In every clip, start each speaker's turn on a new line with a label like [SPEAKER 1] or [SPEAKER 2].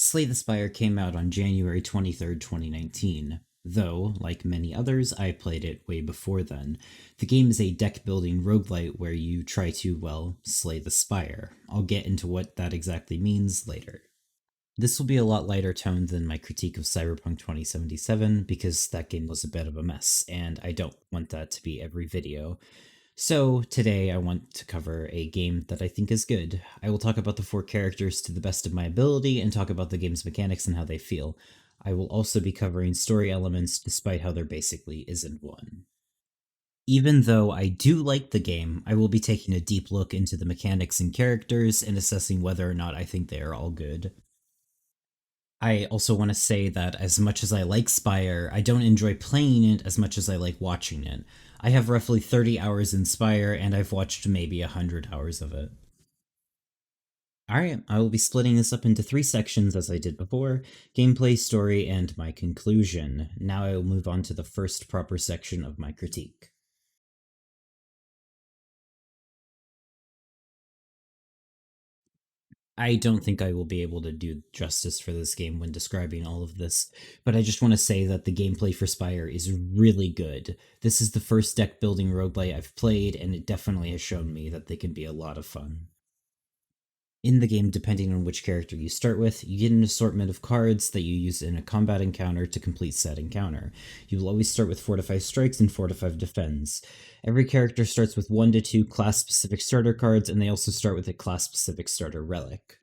[SPEAKER 1] Slay the Spire came out on January 23rd, 2019. Though, like many others, I played it way before then. The game is a deck building roguelite where you try to, well, slay the Spire. I'll get into what that exactly means later. This will be a lot lighter toned than my critique of Cyberpunk 2077 because that game was a bit of a mess, and I don't want that to be every video. So, today I want to cover a game that I think is good. I will talk about the four characters to the best of my ability and talk about the game's mechanics and how they feel. I will also be covering story elements despite how there basically isn't one. Even though I do like the game, I will be taking a deep look into the mechanics and characters and assessing whether or not I think they are all good. I also want to say that as much as I like Spire, I don't enjoy playing it as much as I like watching it. I have roughly 30 hours in Spire, and I've watched maybe 100 hours of it. Alright, I will be splitting this up into three sections as I did before: gameplay, story, and my conclusion. Now I will move on to the first proper section of my critique. I don't think I will be able to do justice for this game when describing all of this, but I just want to say that the gameplay for Spire is really good. This is the first deck building roguelite I've played, and it definitely has shown me that they can be a lot of fun. In the game, depending on which character you start with, you get an assortment of cards that you use in a combat encounter to complete said encounter. You will always start with 4 to 5 strikes and 4 to 5 defense. Every character starts with 1 to 2 class-specific starter cards, and they also start with a class-specific starter relic.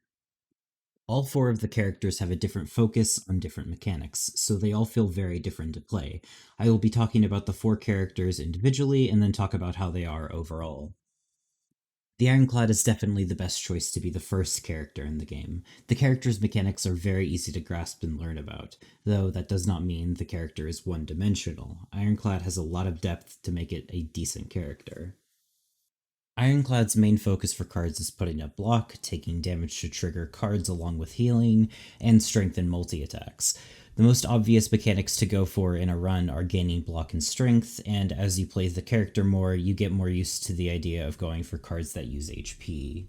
[SPEAKER 1] All four of the characters have a different focus on different mechanics, so they all feel very different to play. I will be talking about the four characters individually and then talk about how they are overall. The Ironclad is definitely the best choice to be the first character in the game. The character's mechanics are very easy to grasp and learn about, though that does not mean the character is one-dimensional. Ironclad has a lot of depth to make it a decent character. Ironclad's main focus for cards is putting up block, taking damage to trigger cards along with healing, and strength and multi-attacks. The most obvious mechanics to go for in a run are gaining block and strength, and as you play the character more, you get more used to the idea of going for cards that use HP.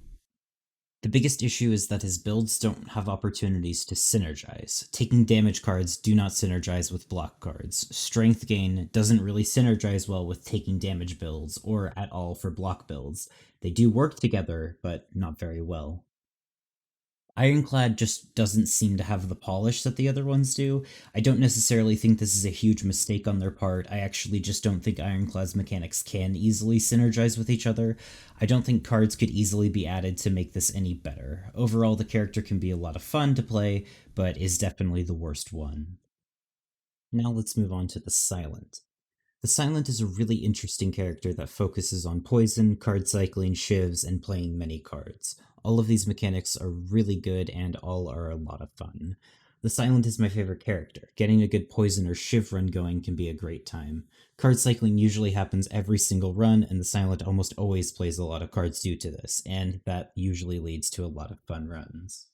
[SPEAKER 1] The biggest issue is that his builds don't have opportunities to synergize. Taking damage cards do not synergize with block cards. Strength gain doesn't really synergize well with taking damage builds, or at all for block builds. They do work together, but not very well. Ironclad just doesn't seem to have the polish that the other ones do. I don't necessarily think this is a huge mistake on their part. I actually just don't think Ironclad's mechanics can easily synergize with each other. I don't think cards could easily be added to make this any better. Overall, the character can be a lot of fun to play, but is definitely the worst one. Now let's move on to the Silent. The Silent is a really interesting character that focuses on poison, card cycling, shivs, and playing many cards. All of these mechanics are really good and all are a lot of fun. The Silent is my favorite character. Getting a good poison or shiv run going can be a great time. Card cycling usually happens every single run, and the Silent almost always plays a lot of cards due to this, and that usually leads to a lot of fun runs.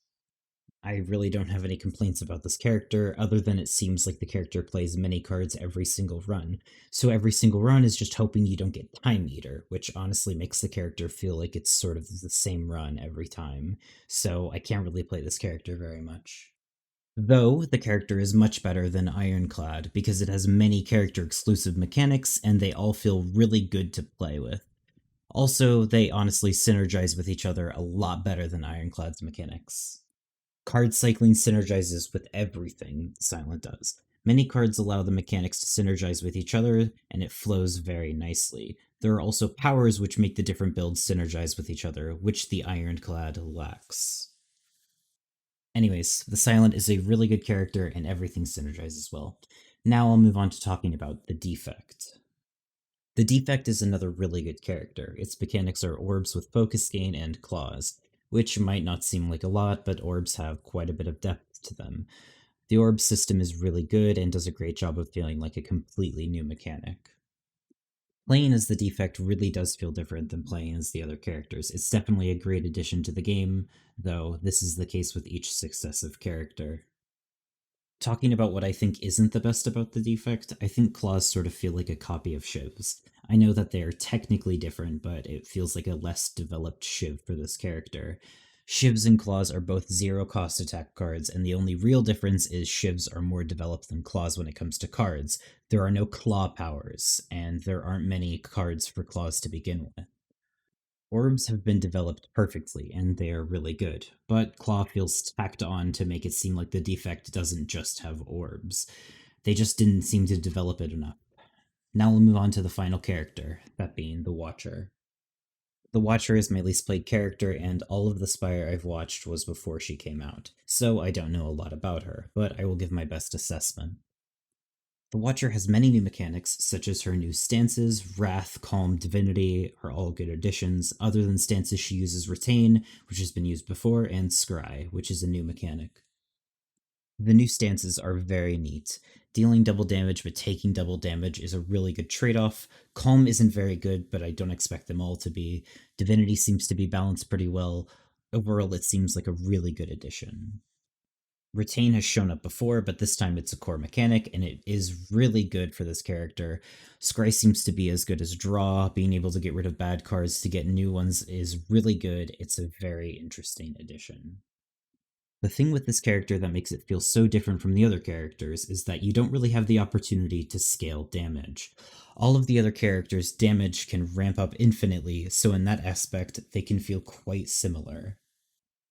[SPEAKER 1] I really don't have any complaints about this character, other than it seems like the character plays many cards every single run. So every single run is just hoping you don't get Time Eater, which honestly makes the character feel like it's sort of the same run every time. So I can't really play this character very much. Though, the character is much better than Ironclad, because it has many character exclusive mechanics, and they all feel really good to play with. Also, they honestly synergize with each other a lot better than Ironclad's mechanics. Card cycling synergizes with everything Silent does. Many cards allow the mechanics to synergize with each other, and it flows very nicely. There are also powers which make the different builds synergize with each other, which the Ironclad lacks. Anyways, the Silent is a really good character, and everything synergizes well. Now I'll move on to talking about the Defect. The Defect is another really good character. Its mechanics are orbs with focus gain and claws, which might not seem like a lot, but orbs have quite a bit of depth to them. The orb system is really good and does a great job of feeling like a completely new mechanic. Playing as the Defect really does feel different than playing as the other characters. It's definitely a great addition to the game, though this is the case with each successive character. Talking about what I think isn't the best about the Defect, I think claws sort of feel like a copy of shivs. I know that they are technically different, but it feels like a less developed shiv for this character. Shivs and Claws are both zero cost attack cards, and the only real difference is Shivs are more developed than Claws when it comes to cards. There are no Claw powers, and there aren't many cards for Claws to begin with. Orbs have been developed perfectly, and they are really good, but Claw feels tacked on to make it seem like the defect doesn't just have orbs. They just didn't seem to develop it enough. Now we'll move on to the final character, that being the Watcher. The Watcher is my least played character, and all of the Spire I've watched was before she came out, so I don't know a lot about her, but I will give my best assessment. The Watcher has many new mechanics, such as her new stances, Wrath, Calm, Divinity are all good additions. Other than stances, she uses Retain, which has been used before, and Scry, which is a new mechanic. The new stances are very neat. Dealing double damage but taking double damage is a really good trade off. Calm isn't very good, but I don't expect them all to be. Divinity seems to be balanced pretty well. Overall, it seems like a really good addition. Retain has shown up before, but this time it's a core mechanic, and it is really good for this character. Scry seems to be as good as Draw. Being able to get rid of bad cards to get new ones is really good. It's a very interesting addition. The thing with this character that makes it feel so different from the other characters is that you don't really have the opportunity to scale damage. All of the other characters' damage can ramp up infinitely, so in that aspect, they can feel quite similar.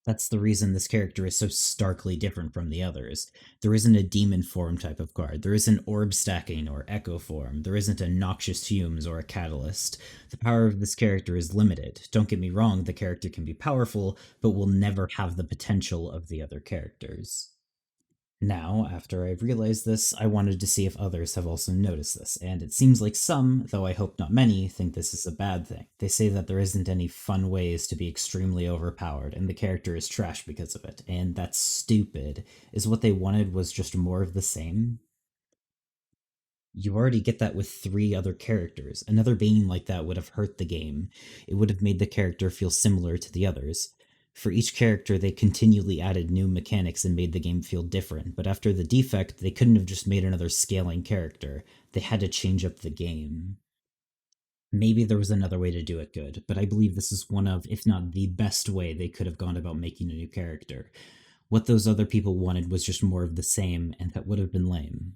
[SPEAKER 1] That's the reason this character is so starkly different from the others. There isn't a demon form type of card, there isn't orb stacking or echo form, there isn't a noxious fumes or a catalyst. The power of this character is limited. Don't get me wrong, the character can be powerful, but will never have the potential of the other characters. Now, after I've realized this, I wanted to see if others have also noticed this, and it seems like some, though I hope not many, think this is a bad thing. They say that there isn't any fun ways to be extremely overpowered, and the character is trash because of it, and that's stupid. Is what they wanted was just more of the same? You already get that with three other characters. Another being like that would have hurt the game. It would have made the character feel similar to the others. For each character, they continually added new mechanics and made the game feel different, but after the defect, they couldn't have just made another scaling character. They had to change up the game. Maybe there was another way to do it good, but I believe this is one of, if not the best way they could have gone about making a new character. What those other people wanted was just more of the same, and that would have been lame.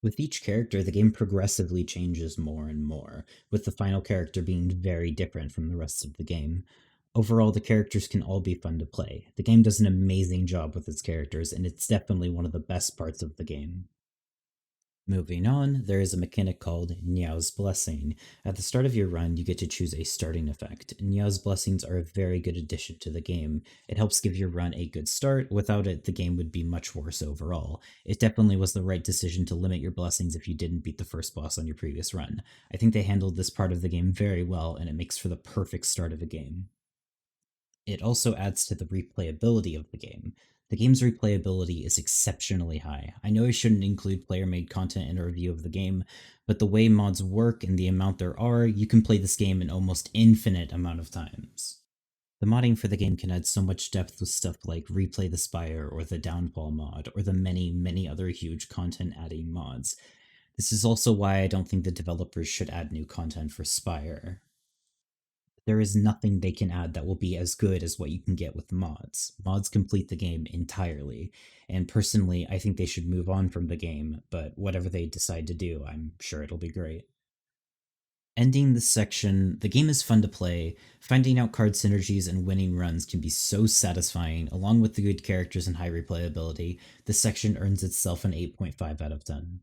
[SPEAKER 1] With each character, the game progressively changes more and more, with the final character being very different from the rest of the game. Overall, the characters can all be fun to play. The game does an amazing job with its characters, and it's definitely one of the best parts of the game. Moving on, there is a mechanic called Niao's Blessing. At the start of your run, you get to choose a starting effect. Niao's Blessings are a very good addition to the game. It helps give your run a good start. Without it, the game would be much worse overall. It definitely was the right decision to limit your blessings if you didn't beat the first boss on your previous run. I think they handled this part of the game very well, and it makes for the perfect start of a game. It also adds to the replayability of the game. The game's replayability is exceptionally high. I know I shouldn't include player made content in a review of the game, but the way mods work and the amount there are, you can play this game an almost infinite amount of times. The modding for the game can add so much depth with stuff like Replay the Spire or the Downfall mod, or the many, many other huge content adding mods. This is also why I don't think the developers should add new content for Spire. There is nothing they can add that will be as good as what you can get with mods. Mods complete the game entirely, and personally, I think they should move on from the game, but whatever they decide to do, I'm sure it'll be great. Ending this section, the game is fun to play. Finding out card synergies and winning runs can be so satisfying, along with the good characters and high replayability. This section earns itself an 8.5 out of 10.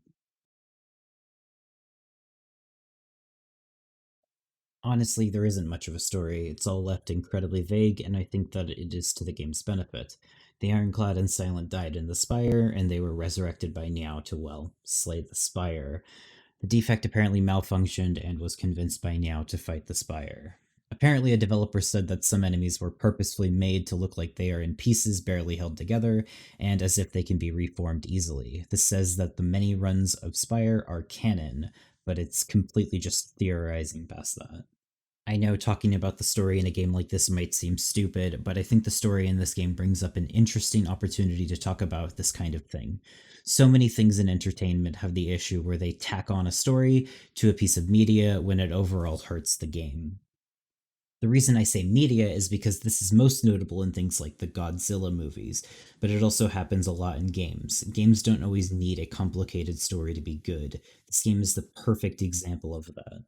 [SPEAKER 1] Honestly, there isn't much of a story. It's all left incredibly vague, and I think that it is to the game's benefit. The Ironclad and Silent died in the Spire, and they were resurrected by Niao to, well, slay the Spire. The defect apparently malfunctioned and was convinced by Niao to fight the Spire. Apparently, a developer said that some enemies were purposefully made to look like they are in pieces barely held together, and as if they can be reformed easily. This says that the many runs of Spire are canon, but it's completely just theorizing past that. I know talking about the story in a game like this might seem stupid, but I think the story in this game brings up an interesting opportunity to talk about this kind of thing. So many things in entertainment have the issue where they tack on a story to a piece of media when it overall hurts the game. The reason I say media is because this is most notable in things like the Godzilla movies, but it also happens a lot in games. Games don't always need a complicated story to be good. This game is the perfect example of that.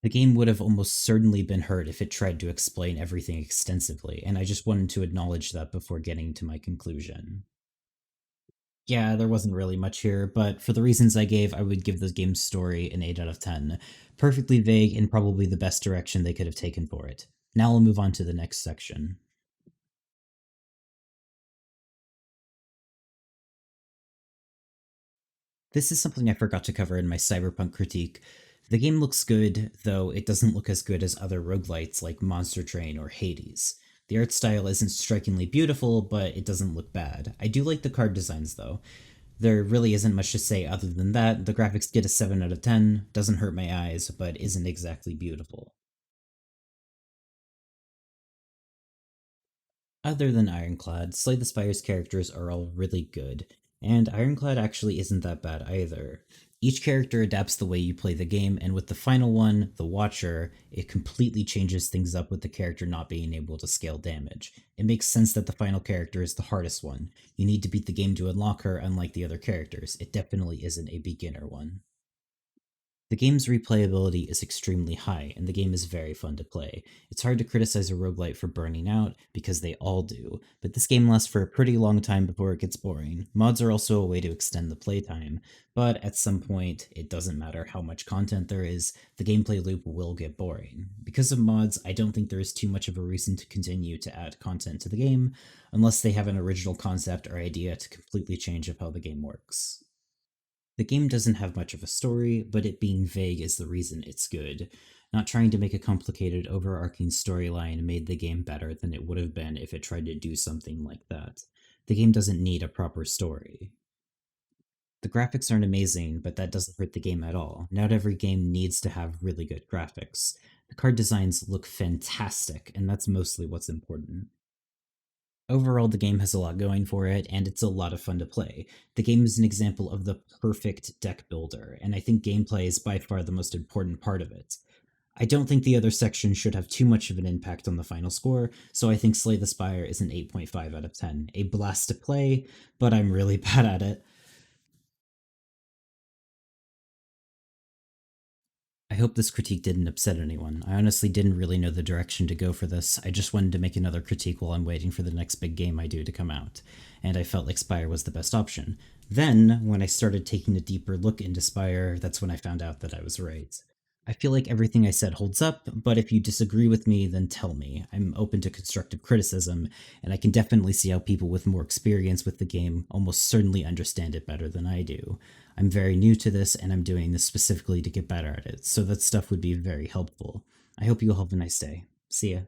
[SPEAKER 1] The game would have almost certainly been hurt if it tried to explain everything extensively, and I just wanted to acknowledge that before getting to my conclusion. Yeah, there wasn't really much here, but for the reasons I gave, I would give this game's story an 8 out of 10. Perfectly vague and probably the best direction they could have taken for it. Now I'll move on to the next section. This is something I forgot to cover in my Cyberpunk critique. The game looks good, though it doesn't look as good as other roguelites like Monster Train or Hades. The art style isn't strikingly beautiful, but it doesn't look bad. I do like the card designs, though. There really isn't much to say other than that. The graphics get a 7 out of 10, doesn't hurt my eyes, but isn't exactly beautiful. Other than Ironclad, Slay the Spire's characters are all really good, and Ironclad actually isn't that bad either. Each character adapts the way you play the game, and with the final one, the Watcher, it completely changes things up with the character not being able to scale damage. It makes sense that the final character is the hardest one. You need to beat the game to unlock her, unlike the other characters. It definitely isn't a beginner one. The game's replayability is extremely high, and the game is very fun to play. It's hard to criticize a roguelite for burning out, because they all do, but this game lasts for a pretty long time before it gets boring. Mods are also a way to extend the playtime, but at some point, it doesn't matter how much content there is, the gameplay loop will get boring. Because of mods, I don't think there is too much of a reason to continue to add content to the game, unless they have an original concept or idea to completely change up how the game works. The game doesn't have much of a story, but it being vague is the reason it's good. Not trying to make a complicated, overarching storyline made the game better than it would have been if it tried to do something like that. The game doesn't need a proper story. The graphics aren't amazing, but that doesn't hurt the game at all. Not every game needs to have really good graphics. The card designs look fantastic, and that's mostly what's important. Overall, the game has a lot going for it, and it's a lot of fun to play. The game is an example of the perfect deck builder, and I think gameplay is by far the most important part of it. I don't think the other sections should have too much of an impact on the final score, so I think Slay the Spire is an 8.5 out of 10. A blast to play, but I'm really bad at it. I hope this critique didn't upset anyone. I honestly didn't really know the direction to go for this. I just wanted to make another critique while I'm waiting for the next big game I do to come out, and I felt like Spire was the best option. Then, when I started taking a deeper look into Spire, that's when I found out that I was right. I feel like everything I said holds up, but if you disagree with me, then tell me. I'm open to constructive criticism, and I can definitely see how people with more experience with the game almost certainly understand it better than I do. I'm very new to this, and I'm doing this specifically to get better at it, so that stuff would be very helpful. I hope you all have a nice day. See ya.